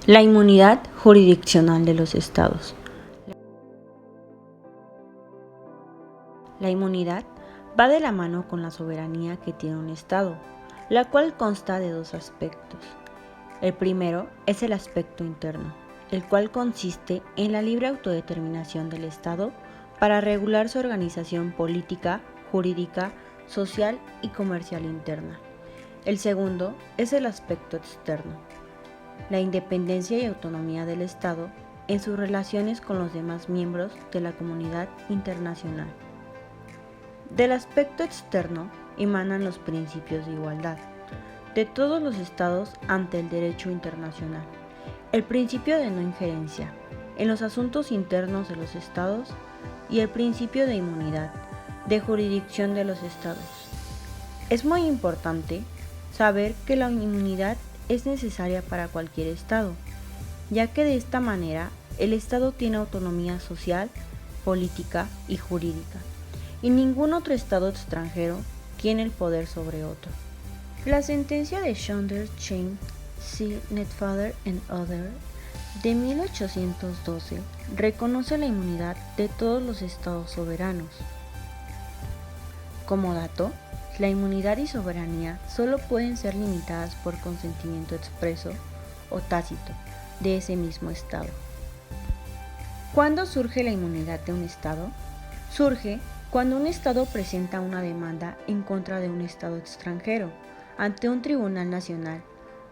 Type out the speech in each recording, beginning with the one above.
La inmunidad jurisdiccional de los estados. La inmunidad va de la mano con la soberanía que tiene un estado, la cual consta de dos aspectos. El primero es el aspecto interno, el cual consiste en la libre autodeterminación del estado para regular su organización política, jurídica, social y comercial interna. El segundo es el aspecto externo, la independencia y autonomía del Estado en sus relaciones con los demás miembros de la comunidad internacional. Del aspecto externo emanan los principios de igualdad de todos los estados ante el derecho internacional, el principio de no injerencia en los asuntos internos de los estados y el principio de inmunidad de jurisdicción de los estados. Es muy importante saber que la inmunidad es necesaria para cualquier estado, ya que de esta manera el estado tiene autonomía social, política y jurídica, y ningún otro estado extranjero tiene el poder sobre otro. La sentencia de Saunders, Chain, C. Netfather and Other de 1812 reconoce la inmunidad de todos los estados soberanos. Como dato, la inmunidad y soberanía solo pueden ser limitadas por consentimiento expreso o tácito de ese mismo estado. ¿Cuándo surge la inmunidad de un estado? Surge cuando un estado presenta una demanda en contra de un estado extranjero ante un tribunal nacional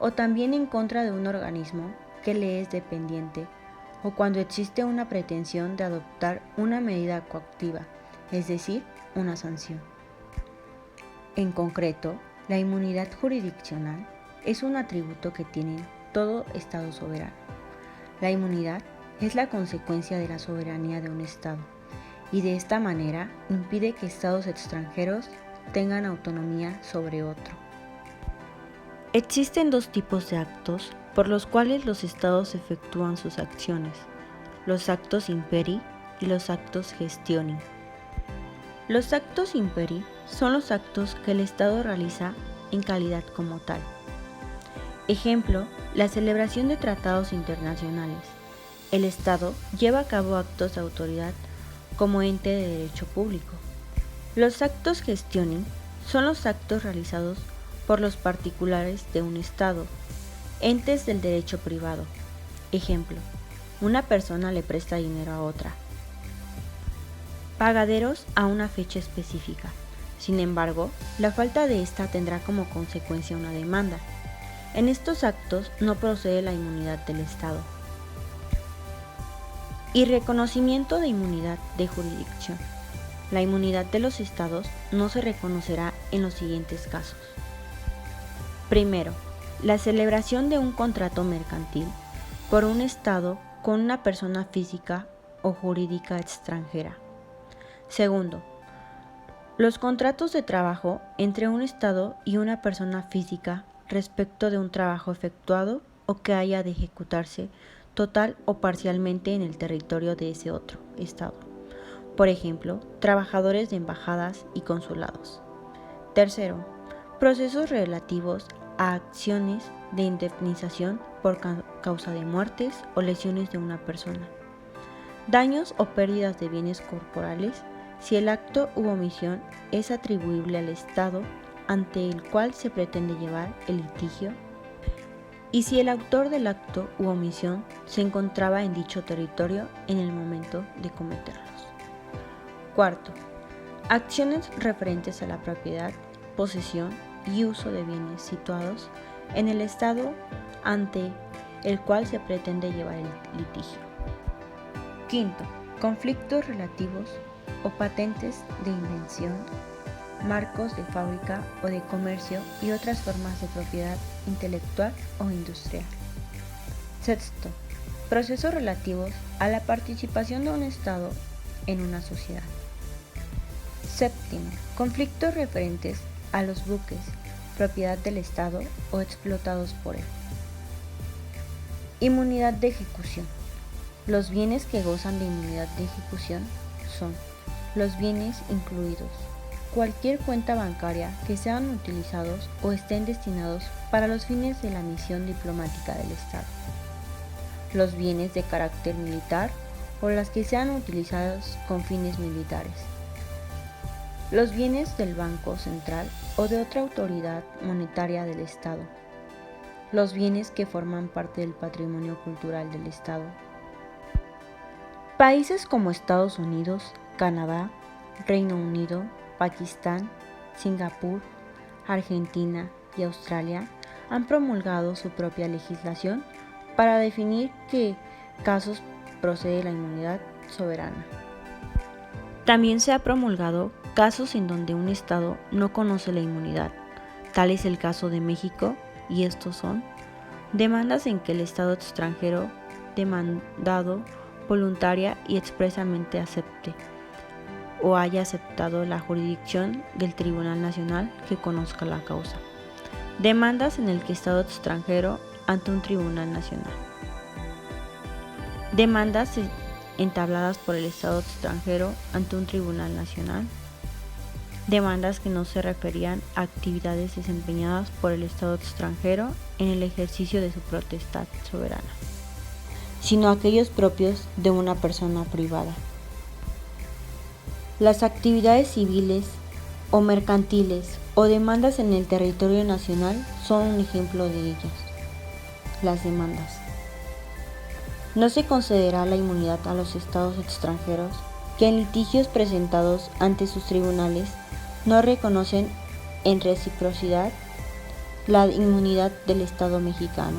o también en contra de un organismo que le es dependiente, o cuando existe una pretensión de adoptar una medida coactiva, es decir, una sanción. En concreto, la inmunidad jurisdiccional es un atributo que tiene todo Estado soberano. La inmunidad es la consecuencia de la soberanía de un Estado y de esta manera impide que estados extranjeros tengan autonomía sobre otro. Existen dos tipos de actos por los cuales los estados efectúan sus acciones: los actos imperi y los actos gestioni. Los actos imperi son los actos que el Estado realiza en calidad como tal. Ejemplo, la celebración de tratados internacionales. El Estado lleva a cabo actos de autoridad como ente de derecho público. Los actos gestioni son los actos realizados por los particulares de un Estado, entes del derecho privado. Ejemplo, una persona le presta dinero a otra. Pagaderos a una fecha específica. Sin embargo, la falta de esta tendrá como consecuencia una demanda. En estos actos no procede la inmunidad del Estado. Y reconocimiento de inmunidad de jurisdicción. La inmunidad de los estados no se reconocerá en los siguientes casos. Primero, la celebración de un contrato mercantil por un estado con una persona física o jurídica extranjera. Segundo, los contratos de trabajo entre un Estado y una persona física respecto de un trabajo efectuado o que haya de ejecutarse total o parcialmente en el territorio de ese otro Estado. Por ejemplo, trabajadores de embajadas y consulados. Tercero, procesos relativos a acciones de indemnización por causa de muertes o lesiones de una persona. Daños o pérdidas de bienes corporales si el acto u omisión es atribuible al Estado ante el cual se pretende llevar el litigio y si el autor del acto u omisión se encontraba en dicho territorio en el momento de cometerlos. Cuarto, acciones referentes a la propiedad, posesión y uso de bienes situados en el Estado ante el cual se pretende llevar el litigio. Quinto, conflictos relativos o patentes de invención, marcos de fábrica o de comercio y otras formas de propiedad intelectual o industrial. Sexto, procesos relativos a la participación de un Estado en una sociedad. Séptimo, conflictos referentes a los buques, propiedad del Estado o explotados por él. Inmunidad de ejecución. Los bienes que gozan de inmunidad de ejecución son los bienes incluidos cualquier cuenta bancaria que sean utilizados o estén destinados para los fines de la misión diplomática del Estado. los bienes de carácter militar o las que sean utilizados con fines militares, los bienes del Banco Central o de otra autoridad monetaria del Estado, los bienes que forman parte del patrimonio cultural del Estado. Países como Estados Unidos, Canadá, Reino Unido, Pakistán, Singapur, Argentina y Australia han promulgado su propia legislación para definir qué casos procede la inmunidad soberana. También se ha promulgado casos en donde un Estado no conoce la inmunidad. Tal es el caso de México, y estos son demandas en que el Estado extranjero demandado voluntaria y expresamente acepte o haya aceptado la jurisdicción del Tribunal Nacional que conozca la causa. Demandas en el que Estado extranjero ante un Tribunal Nacional. Demandas entabladas por el Estado extranjero ante un Tribunal Nacional. Demandas que no se referían a actividades desempeñadas por el Estado extranjero en el ejercicio de su potestad soberana, sino aquellos propios de una persona privada. Las actividades civiles o mercantiles o demandas en el territorio nacional son un ejemplo de ellas. Las demandas. No se concederá la inmunidad a los estados extranjeros que en litigios presentados ante sus tribunales no reconocen en reciprocidad la inmunidad del Estado mexicano.